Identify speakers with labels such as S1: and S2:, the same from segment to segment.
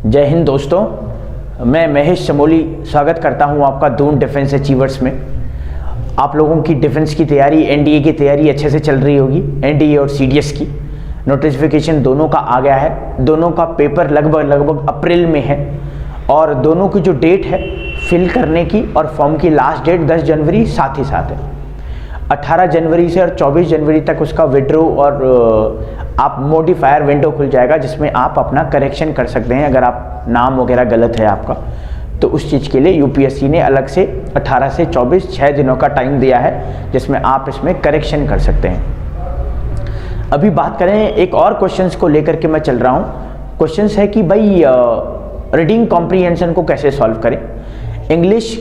S1: जय हिंद दोस्तों, मैं महेश चमोली स्वागत करता हूं आपका दून डिफेंस अचीवर्स में। आप लोगों की डिफेंस की तैयारी, एनडीए की तैयारी अच्छे से चल रही होगी। एनडीए और सीडीएस की नोटिफिकेशन दोनों का आ गया है। दोनों का पेपर लगभग अप्रैल में है और दोनों की जो डेट है फिल करने की और फॉर्म की लास्ट डेट 10 जनवरी साथ ही साथ है। 18 जनवरी से और 24 जनवरी तक उसका विड्रॉ और आप मोडिफायर विंडो खुल जाएगा जिसमें आप अपना करेक्शन कर सकते हैं। अगर आप नाम वगैरह गलत है आपका तो उस चीज़ के लिए यूपीएससी ने अलग से 18 से 24 6 दिनों का टाइम दिया है जिसमें आप इसमें करेक्शन कर सकते हैं। अभी बात करें एक और क्वेश्चंस को लेकर के मैं चल रहा हूँ। क्वेश्चंस है कि भाई रीडिंग कॉम्प्रीहेंशन को कैसे सॉल्व करें। इंग्लिश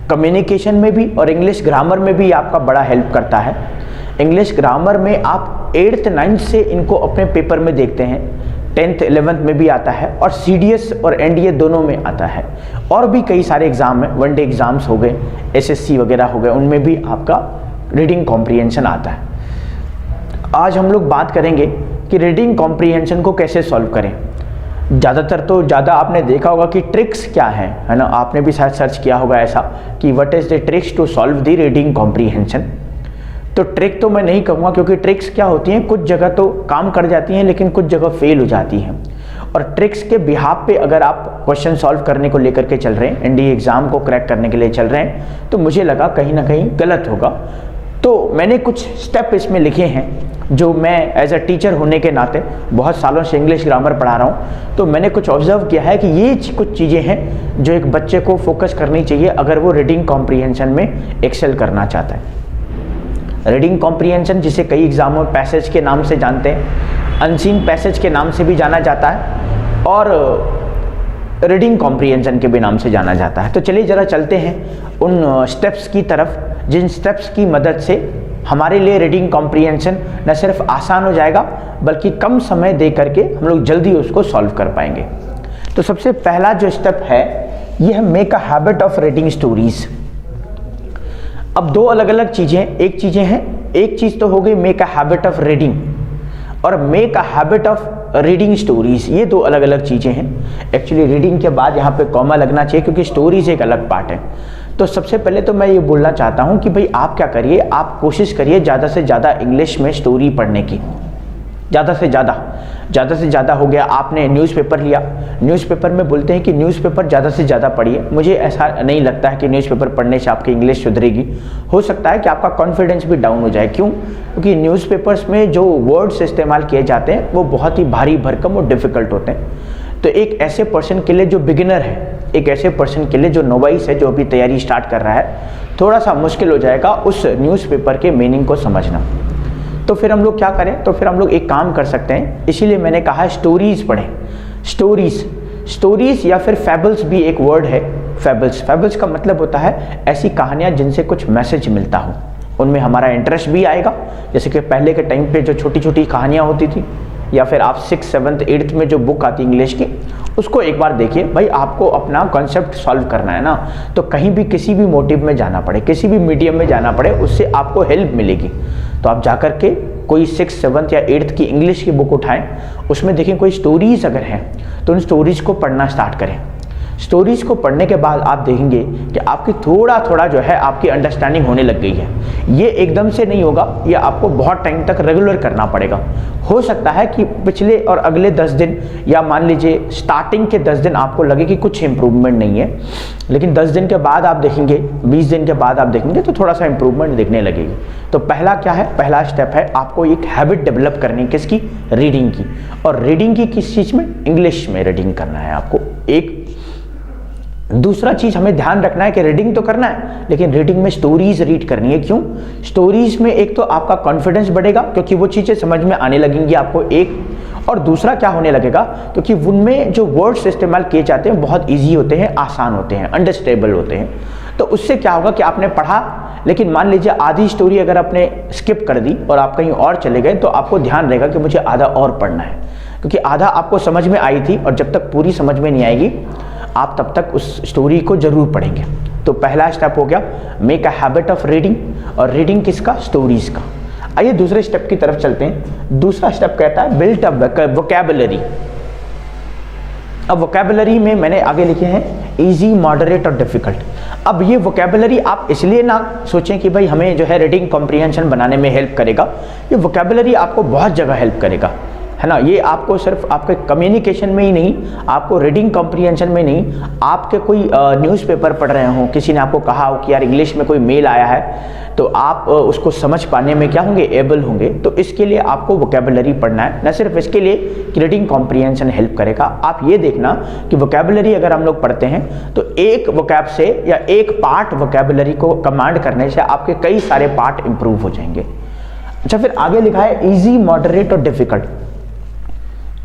S1: कम्युनिकेशन में भी और इंग्लिश ग्रामर में भी आपका बड़ा हेल्प करता है। इंग्लिश ग्रामर में आप 8th 9th से इनको अपने पेपर में देखते हैं, 10th 11th में भी आता है और सीडीएस और एनडीए दोनों में आता है। और भी कई सारे एग्जाम हैं, वनडे एग्जाम्स हो गए, एसएससी वगैरह हो गए, उनमें भी आपका रीडिंग कॉम्प्रीहेंशन आता है। आज हम लोग बात करेंगे कि रीडिंग कॉम्प्रीहेंशन को कैसे सॉल्व करें। ज़्यादा आपने देखा होगा कि ट्रिक्स क्या है ना। आपने भी शायद सर्च किया होगा ऐसा कि what is the tricks to solve the reading comprehension. तो ट्रिक तो मैं नहीं कहूँगा क्योंकि ट्रिक्स क्या होती हैं, कुछ जगह तो काम कर जाती हैं लेकिन कुछ जगह फेल हो जाती हैं। और ट्रिक्स के बिहाफ पे अगर आप क्वेश्चन सॉल्व करने को लेकर के चल रहे हैं, एनडीए एग्जाम को क्रैक करने के लिए चल रहे हैं, तो मुझे लगा कहीं ना कहीं गलत होगा। तो मैंने कुछ स्टेप इसमें लिखे हैं जो मैं एज अ टीचर होने के नाते बहुत सालों से इंग्लिश ग्रामर पढ़ा रहा हूँ। तो मैंने कुछ ऑब्जर्व किया है कि ये कुछ चीज़ें हैं जो एक बच्चे को फोकस करनी चाहिए अगर वो रीडिंग कॉम्प्रीहेंशन में एक्सेल करना चाहता है। रीडिंग कॉम्प्रीहेंशन जिसे कई एग्जामों में पैसेज के नाम से जानते हैं, अनसीन पैसेज के नाम से भी जाना जाता है और रीडिंग कॉम्प्रीहेंशन के भी नाम से जाना जाता है। तो चलिए ज़रा चलते हैं उन स्टेप्स की तरफ जिन स्टेप्स की मदद से हमारे लिए रीडिंग कॉम्प्रीहेंशन न सिर्फ आसान हो जाएगा बल्कि कम समय दे करके हम लोग जल्दी उसको सॉल्व कर पाएंगे। तो सबसे पहला जो स्टेप है ये है make a habit of reading stories. अब दो अलग अलग चीज़ें, एक चीज़ तो हो गई make a habit of reading और make a habit of reading stories, ये दो अलग अलग चीज़ें हैं। एक्चुअली रीडिंग के बाद यहाँ पे कॉमा लगना चाहिए क्योंकि स्टोरीज एक अलग पार्ट है। तो सबसे पहले तो मैं ये बोलना चाहता हूँ कि भाई आप क्या करिए, आप कोशिश करिए ज़्यादा से ज़्यादा इंग्लिश में स्टोरी पढ़ने की। ज़्यादा से ज़्यादा हो गया आपने न्यूज़पेपर लिया, न्यूज़पेपर में बोलते हैं कि न्यूज़पेपर ज़्यादा से ज़्यादा पढ़िए। मुझे ऐसा नहीं लगता है कि न्यूज़पेपर पढ़ने से आपकी इंग्लिश सुधरेगी। हो सकता है कि आपका कॉन्फिडेंस भी डाउन हो जाए। क्यों? क्योंकि न्यूज़पेपर्स में जो वर्ड्स इस्तेमाल किए जाते हैं वो बहुत ही भारी भरकम और डिफ़िकल्ट होते हैं। तो एक ऐसे पर्सन के लिए जो बिगिनर है, एक ऐसे पर्सन के लिए जो नोवाइस है, जो अभी तैयारी स्टार्ट कर रहा है, थोड़ा सा मुश्किल हो जाएगा उस न्यूज़पेपर के मीनिंग को समझना। तो फिर हम लोग क्या करें, तो फिर हम लोग एक काम कर सकते हैं, इसीलिए मैंने कहा स्टोरीज पढ़ें। स्टोरीज या फिर फैबल्स भी एक वर्ड है। फैबल्स का मतलब होता है ऐसी कहानियाँ जिनसे कुछ मैसेज मिलता हो, उनमें हमारा इंटरेस्ट भी आएगा। जैसे कि पहले के टाइम पे जो छोटी छोटी कहानियाँ होती थी या फिर आप 6th 7th 8th में जो बुक आती इंग्लिश की, उसको एक बार देखिए। भाई आपको अपना कॉन्सेप्ट सॉल्व करना है ना, तो कहीं भी किसी भी मोटिव में जाना पड़े, किसी भी मीडियम में जाना पड़े, उससे आपको हेल्प मिलेगी। तो आप जाकर के कोई 6th 7th या 8th की इंग्लिश की बुक उठाएं, उसमें देखें कोई स्टोरीज अगर हैं तो उन स्टोरीज को पढ़ना स्टार्ट करें। स्टोरीज को पढ़ने के बाद आप देखेंगे कि आपकी थोड़ा जो है आपकी अंडरस्टैंडिंग होने लग गई है। ये एकदम से नहीं होगा, ये आपको बहुत टाइम तक रेगुलर करना पड़ेगा। हो सकता है कि पिछले और अगले 10 दिन या मान लीजिए स्टार्टिंग के 10 दिन आपको लगे कि कुछ इंप्रूवमेंट नहीं है, लेकिन 10 दिन के बाद आप देखेंगे, 20 दिन के बाद आप देखेंगे तो थोड़ा सा इंप्रूवमेंट दिखने लगेगी। तो पहला क्या है, पहला स्टेप है आपको एक हैबिट डेवलप करनी, किसकी? रीडिंग की। और रीडिंग की किस चीज़ में? इंग्लिश में रीडिंग करना है आपको। एक दूसरा चीज हमें ध्यान रखना है कि रीडिंग तो करना है लेकिन रीडिंग में स्टोरीज रीड करनी है। क्यों? स्टोरीज में एक तो आपका कॉन्फिडेंस बढ़ेगा क्योंकि वो चीजें समझ में आने लगेंगी आपको, एक। और दूसरा क्या होने लगेगा, क्योंकि उनमें जो वर्ड्स इस्तेमाल किए जाते हैं बहुत ईजी होते हैं, आसान होते हैं, अंडरस्टैंडेबल होते हैं। तो उससे क्या होगा कि आपने पढ़ा, लेकिन मान लीजिए आधी स्टोरी अगर आपने स्किप कर दी और आप कहीं और चले गए तो आपको ध्यान रहेगा कि मुझे आधा और पढ़ना है, क्योंकि आधा आपको समझ में आई थी और जब तक पूरी समझ में नहीं आएगी आप तब तक उस स्टोरी को जरूर पढ़ेंगे। तो पहला स्टेप हो गया make a habit of reading, और रीडिंग किसका? स्टोरीज का। आइए दूसरे स्टेप की तरफ चलते हैं। दूसरा स्टेप कहता है बिल्ट अप वोकैबुलरी। अब वोकेबलरी में मैंने आगे लिखे हैं इजी, मॉडरेट और डिफिकल्ट। अब ये वोकेबलरी आप इसलिए ना सोचें कि भाई हमें जो है रीडिंग कॉम्प्रिहेंशन बनाने में हेल्प करेगा। ये वोकेबलरी आपको बहुत जगह हेल्प करेगा, है ना। ये आपको सिर्फ आपके कम्युनिकेशन में ही नहीं, आपको रीडिंग कॉम्प्रिहेंशन में नहीं, आपके कोई न्यूज़पेपर पढ़ रहे हो, किसी ने आपको कहा हो कि यार इंग्लिश में कोई मेल आया है, तो आप उसको समझ पाने में क्या होंगे, एबल होंगे। तो इसके लिए आपको वोकेबलरी पढ़ना है, न सिर्फ इसके लिए कि रीडिंग कॉम्प्रिहेंशन हेल्प करेगा। आप ये देखना कि वोकेबलरी अगर हम लोग पढ़ते हैं तो एक वोकैब से या एक पार्ट वोकेबलरी को कमांड करने से आपके कई सारे पार्ट इंप्रूव हो जाएंगे। अच्छा, फिर आगे लिखा है इजी, मॉडरेट और डिफिकल्ट।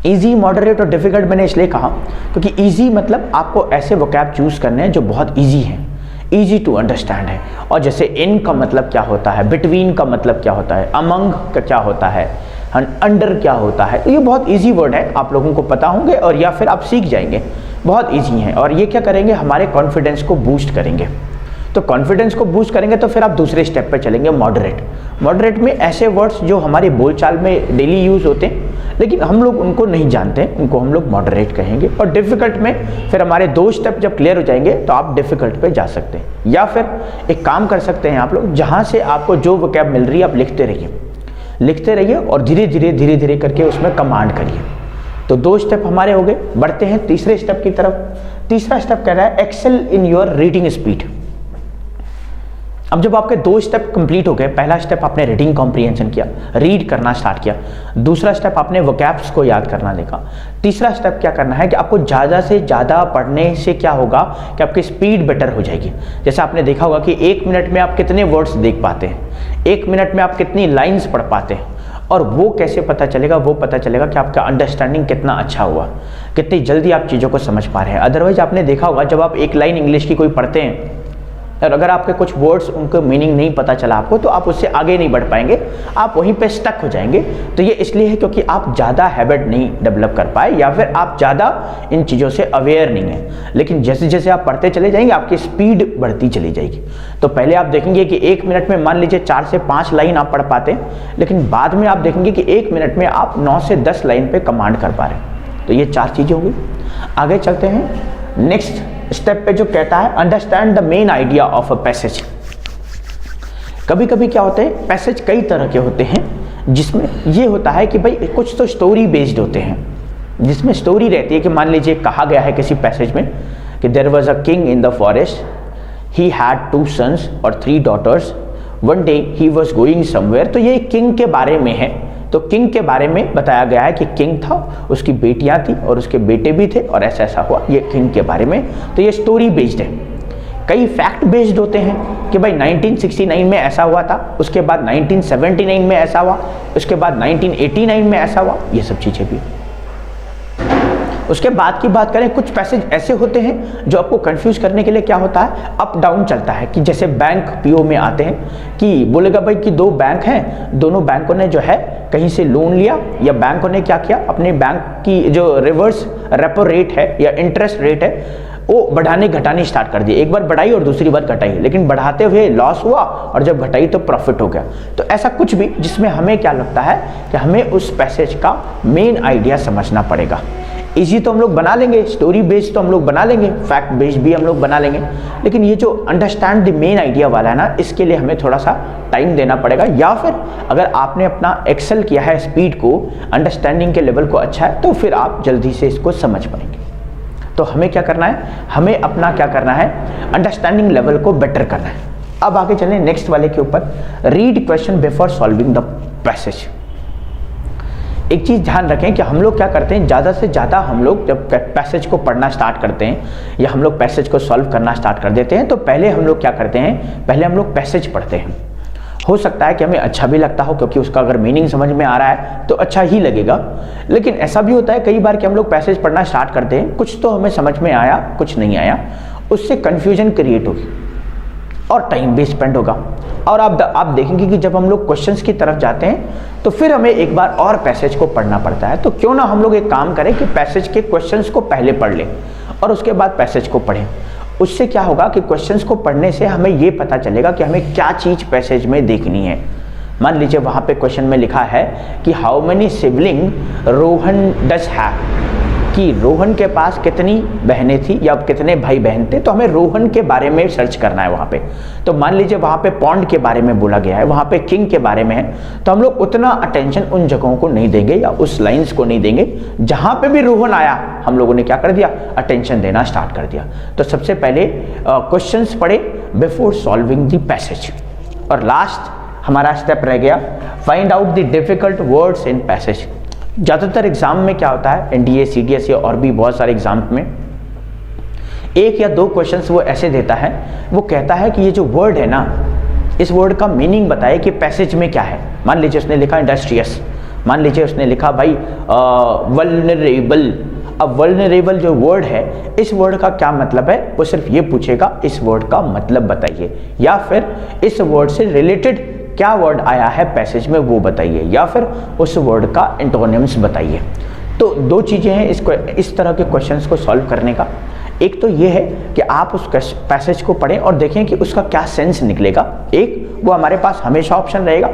S1: इजी, मॉडरेट और डिफिकल्ट मैंने इसलिए कहा क्योंकि इजी मतलब आपको ऐसे वोकैब चूज करने हैं जो बहुत इजी हैं, इजी टू अंडरस्टैंड है। और जैसे इन का मतलब क्या होता है, बिटवीन का मतलब क्या होता है, अमंग का क्या होता है, अंडर क्या होता है, तो ये बहुत इजी वर्ड है, आप लोगों को पता होंगे और या फिर आप सीख जाएंगे, बहुत इजी हैं। और ये क्या करेंगे, हमारे कॉन्फिडेंस को बूस्ट करेंगे। तो कॉन्फिडेंस को बूस्ट करेंगे तो फिर आप दूसरे स्टेप पे चलेंगे, मॉडरेट। मॉडरेट में ऐसे वर्ड्स जो हमारे बोलचाल में डेली यूज होते हैं लेकिन हम लोग उनको नहीं जानते, उनको हम लोग मॉडरेट कहेंगे। और डिफिकल्ट में फिर हमारे 2 स्टेप जब क्लियर हो जाएंगे तो आप डिफिकल्ट पे जा सकते हैं। या फिर एक काम कर सकते हैं आप लोग, जहाँ से आपको जो वोकैब मिल रही है आप लिखते रहिए और धीरे धीरे करके उसमें कमांड करिए। तो 2 स्टेप हमारे हो गए। बढ़ते हैं तीसरे स्टेप की तरफ। तीसरा स्टेप कह रहा है excel in your reading speed. अब जब आपके 2 स्टेप कंप्लीट हो गए, पहला स्टेप आपने रीडिंग कॉम्प्रिहेंशन किया, रीड करना स्टार्ट किया, दूसरा स्टेप आपने वोकैब्स को याद करना देखा, तीसरा स्टेप क्या करना है कि आपको ज़्यादा से ज़्यादा पढ़ने से क्या होगा कि आपकी स्पीड बेटर हो जाएगी। जैसे आपने देखा होगा कि 1 मिनट में आप कितने वर्ड्स देख पाते हैं, 1 मिनट में आप कितनी लाइन्स पढ़ पाते हैं। और वो कैसे पता चलेगा, वो पता चलेगा कि आपका अंडरस्टैंडिंग कितना अच्छा हुआ, कितनी जल्दी आप चीज़ों को समझ पा रहे हैं। अदरवाइज आपने देखा होगा जब आप एक लाइन इंग्लिश की कोई पढ़ते हैं और अगर आपके कुछ वर्ड्स उनको मीनिंग नहीं पता चला आपको, तो आप उससे आगे नहीं बढ़ पाएंगे, आप वहीं पे स्टक हो जाएंगे। तो ये इसलिए है क्योंकि आप ज़्यादा हैबिट नहीं डेवलप कर पाए या फिर आप ज़्यादा इन चीज़ों से अवेयर नहीं हैं। लेकिन जैसे जैसे आप पढ़ते चले जाएंगे आपकी स्पीड बढ़ती चली जाएगी। तो पहले आप देखेंगे कि 1 मिनट में मान लीजिए 4 से 5 लाइन आप पढ़ पाते हैं, लेकिन बाद में आप देखेंगे कि 1 मिनट में आप 9 से 10 लाइन पे कमांड कर पा रहे हैं। तो ये 4 चीज़ें होंगी। आगे चलते हैं नेक्स्ट स्टेप पे जो कहता है understand the main idea of a passage. कभी कभी क्या होते हैं, पैसेज कई तरह के होते हैं, जिसमें ये होता है कि भाई कुछ तो स्टोरी बेस्ड होते हैं, जिसमें स्टोरी रहती है कि मान लीजिए कहा गया है किसी पैसेज में कि there was a king in the forest, he had 2 sons और 3 daughters, one day he was going somewhere. तो ये किंग के बारे में है। तो किंग के बारे में बताया गया है कि किंग था, उसकी बेटियां थी और उसके बेटे भी थे और ऐसा ऐसा हुआ, ये किंग के बारे में। तो ये स्टोरी बेस्ड है। कई फैक्ट बेस्ड होते हैं कि भाई 1969 में ऐसा हुआ था, उसके बाद 1979 में ऐसा हुआ, उसके बाद 1989 में ऐसा हुआ, ये सब चीज़ें भी। उसके बाद की बात करें, कुछ पैसेज ऐसे होते हैं जो आपको कंफ्यूज करने के लिए क्या होता है, अप डाउन चलता है। कि जैसे बैंक पीओ में आते हैं कि बोलेगा भाई कि 2 बैंक हैं, दोनों बैंकों ने जो है कहीं से लोन लिया, या बैंकों ने क्या किया, अपने बैंक की जो रिवर्स रेपो रेट है या इंटरेस्ट रेट है वो बढ़ाने घटानी स्टार्ट कर दी। एक बार बढ़ाई और दूसरी बार घटाई, लेकिन बढ़ाते हुए लॉस हुआ और जब घटाई तो प्रॉफिट हो गया। तो ऐसा कुछ भी जिसमें हमें क्या लगता है कि हमें उस पैसेज का मेन आइडिया समझना पड़ेगा। इजी तो हम लोग बना लेंगे, स्टोरी बेस्ड तो हम लोग बना लेंगे, फैक्ट बेस्ड भी हम लोग बना लेंगे, लेकिन ये जो अंडरस्टैंड द मेन आइडिया वाला है ना, इसके लिए हमें थोड़ा सा टाइम देना पड़ेगा। या फिर अगर आपने अपना एक्सेल किया है स्पीड को, अंडरस्टैंडिंग के लेवल को अच्छा है, तो फिर आप जल्दी से इसको समझ पाएंगे। तो हमें क्या करना है, हमें अपना क्या करना है, अंडरस्टैंडिंग लेवल को बेटर करना है। अब आगे चलें नेक्स्ट वाले के ऊपर, read question before solving the passage. एक चीज़ ध्यान रखें कि हम लोग क्या करते हैं, ज़्यादा से ज़्यादा हम लोग जब पैसेज को पढ़ना स्टार्ट करते हैं या हम लोग पैसेज को सॉल्व करना स्टार्ट कर देते हैं, तो पहले हम लोग क्या करते हैं, पहले हम लोग पैसेज पढ़ते हैं। हो सकता है कि हमें अच्छा भी लगता हो क्योंकि उसका अगर मीनिंग समझ में आ रहा है तो अच्छा ही लगेगा, लेकिन ऐसा भी होता है कई बार कि हम लोग पैसेज पढ़ना स्टार्ट करते हैं, कुछ तो हमें समझ में आया, कुछ नहीं आया, उससे कन्फ्यूजन क्रिएट होगी और टाइम भी स्पेंड होगा। और आप देखेंगे कि जब हम लोग क्वेश्चंस की तरफ जाते हैं तो फिर हमें एक बार और पैसेज को पढ़ना पड़ता है। तो क्यों ना हम लोग एक काम करें कि पैसेज के क्वेश्चंस को पहले पढ़ लें और उसके बाद पैसेज को पढ़ें। उससे क्या होगा कि क्वेश्चंस को पढ़ने से हमें ये पता चलेगा कि हमें क्या चीज़ पैसेज में देखनी है। मान लीजिए वहाँ पे क्वेश्चन में लिखा है कि how many sibling Rohan does have, कि रोहन के पास कितनी बहनें थी या कितने भाई बहन थे, तो हमें रोहन के बारे में सर्च करना है वहाँ पे। तो मान लीजिए वहाँ पे पॉन्ड के बारे में बोला गया है, वहाँ पे किंग के बारे में है, तो हम लोग उतना अटेंशन उन जगहों को नहीं देंगे या उस लाइंस को नहीं देंगे। जहाँ पे भी रोहन आया हम लोगों ने क्या कर दिया, अटेंशन देना स्टार्ट कर दिया। तो सबसे पहले क्वेश्चंस पढ़े बिफोर सॉल्विंग द पैसेज, और लास्ट हमारा स्टेप रह गया find out the difficult words in passage. ज़्यादातर एग्जाम में क्या होता है, एनडीए, सीडीएस या और भी बहुत सारे एग्जाम में एक या दो क्वेश्चंस वो ऐसे देता है, वो कहता है कि ये जो वर्ड है ना, इस वर्ड का मीनिंग बताए कि पैसेज में क्या है। मान लीजिए उसने लिखा इंडस्ट्रियस, मान लीजिए उसने लिखा भाई वल्नरेबल। अब वल्नरेबल जो वर्ड है, इस वर्ड का क्या मतलब है, वो सिर्फ ये पूछेगा इस वर्ड का मतलब बताइए, या फिर इस वर्ड से रिलेटेड क्या वर्ड आया है पैसेज में वो बताइए, या फिर उस वर्ड का एंटोनिम्स बताइए। तो दो चीज़ें हैं इसको, इस तरह के क्वेश्चंस को सॉल्व करने का। एक तो ये है कि आप उस पैसेज को पढ़ें और देखें कि उसका क्या सेंस निकलेगा, एक वो हमारे पास हमेशा ऑप्शन रहेगा,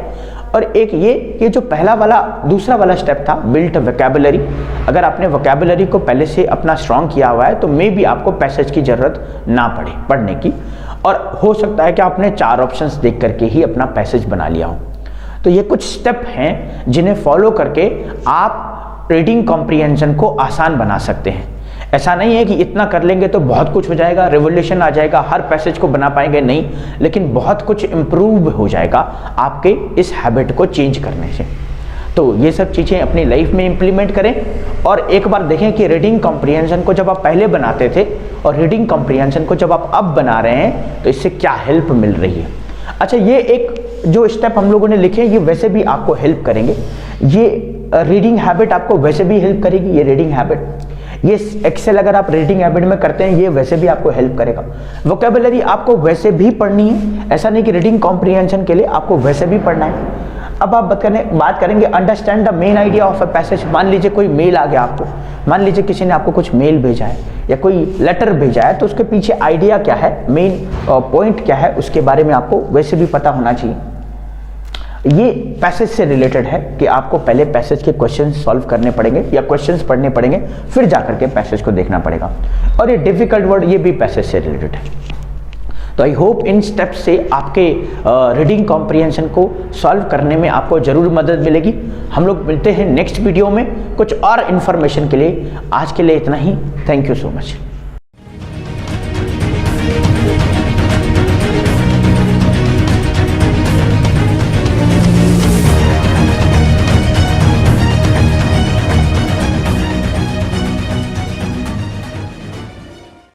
S1: और एक ये जो पहला वाला दूसरा वाला स्टेप था बिल्ट वोकैबुलरी। अगर आपने वोकैबुलरी को पहले से अपना स्ट्रॉन्ग किया हुआ है तो मे बी आपको पैसेज की ज़रूरत ना पड़े पढ़ने की, और हो सकता है कि आपने 4 ऑप्शंस देख करके ही अपना पैसेज बना लिया हो। तो ये कुछ स्टेप हैं जिन्हें फॉलो करके आप रीडिंग कॉम्प्रिहेंशन को आसान बना सकते हैं। ऐसा नहीं है कि इतना कर लेंगे तो बहुत कुछ हो जाएगा, रिवोल्यूशन आ जाएगा, हर पैसेज को बना पाएंगे, नहीं, लेकिन बहुत कुछ इम्प्रूव हो जाएगा आपके इस हैबिट को चेंज करने से। तो ये सब चीज़ें अपनी लाइफ में इम्प्लीमेंट करें, और एक बार देखें कि रीडिंग कॉम्प्रिहेंशन को जब आप पहले बनाते थे और रीडिंग कॉम्प्रिहेंशन को जब आप अब बना रहे हैं तो इससे क्या हेल्प मिल रही है। अच्छा, ये एक जो स्टेप हम लोगों ने लिखे ये वैसे भी आपको हेल्प करेंगे, ये रीडिंग हैबिट आपको वैसे भी हेल्प करेगी। ये रीडिंग हैबिट, ये एक्सेल अगर आप रीडिंग हैबिट में करते हैं ये वैसे भी आपको हेल्प करेगा। वोकैबुलरी आपको वैसे भी पढ़नी है, ऐसा नहीं कि रीडिंग कॉम्प्रिहेंशन के लिए आपको वैसे भी पढ़ना है। अब आप बात करेंगे understand the main idea of a passage. मान लीजिए कोई मेल आ गया आपको, मान लीजिए किसी ने आपको कुछ मेल भेजा है या कोई लेटर भेजा है, तो उसके पीछे आइडिया क्या है, मेन पॉइंट क्या है, उसके बारे में आपको वैसे भी पता होना चाहिए। ये पैसेज से रिलेटेड है कि आपको पहले पैसेज के क्वेश्चन सॉल्व करने पड़ेंगे या क्वेश्चंस पढ़ने पड़ेंगे, फिर जाकर के पैसेज को देखना पड़ेगा। और ये डिफिकल्ट वर्ड ये भी पैसेज से रिलेटेड है। तो आई होप इन स्टेप्स से आपके रीडिंग कॉम्प्रिहेंशन को सॉल्व करने में आपको ज़रूर मदद मिलेगी। हम लोग मिलते हैं नेक्स्ट वीडियो में कुछ और इन्फॉर्मेशन के लिए। आज के लिए इतना ही। Thank you so much.